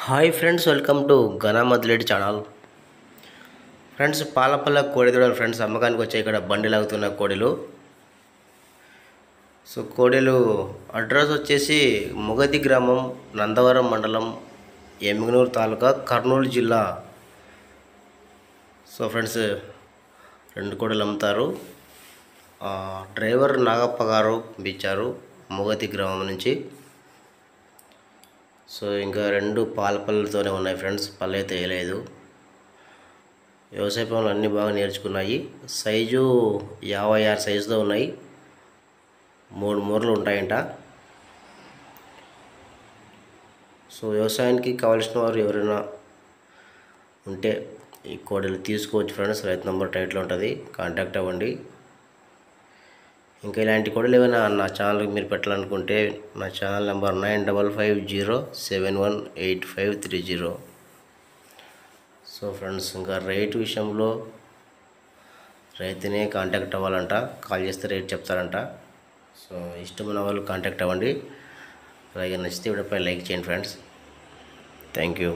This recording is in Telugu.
Hi friends, welcome to Ghana Madileti channel. Friends, పాలపల్ల కోడిదూడలు ఫ్రెండ్స్ అమ్మకానికి వచ్చాయి. ఇక్కడ బండి లాగుతున్న కోడిలు. సో కోడిలు అడ్రస్ వచ్చేసి ముగది గ్రామం, నందవరం మండలం, ఎమ్మిగనూరు తాలూకా, కర్నూలు జిల్లా. సో ఫ్రెండ్స్, 2 కోడిలు అమ్ముతారు. డ్రైవర్ నాగప్ప గారు పంపించారు ముగది గ్రామం నుంచి. సో ఇంకా 2 పాల పళ్ళతోనే ఉన్నాయి ఫ్రెండ్స్, పళ్ళు అయితే వేయలేదు. వ్యవసాయ పనులు అన్నీ బాగా నేర్చుకున్నాయి. సైజు 56 సైజుతో ఉన్నాయి. 3 మూరలు ఉంటాయంట. సో వ్యవసాయానికి కావాల్సిన వారు ఎవరైనా ఉంటే ఈ కోడలు తీసుకోవచ్చు ఫ్రెండ్స్. రైతు నెంబర్ టైట్లో ఉంటుంది, కాంటాక్ట్ అవ్వండి. ఇంకా ఇలాంటి కోడలు ఏమైనా నా ఛానల్కి మీరు పెట్టాలనుకుంటే నా ఛానల్ నెంబర్ 9550718530. సో ఫ్రెండ్స్, ఇంకా రేటు విషయంలో రైతునే కాంటాక్ట్ అవ్వాలంట. కాల్ చేస్తే రేట్ చెప్తారంట. సో ఇష్టమైన వాళ్ళు కాంటాక్ట్ అవ్వండి. అలాగే నచ్చితే వీడియోపై లైక్ చేయండి ఫ్రెండ్స్. Thank you.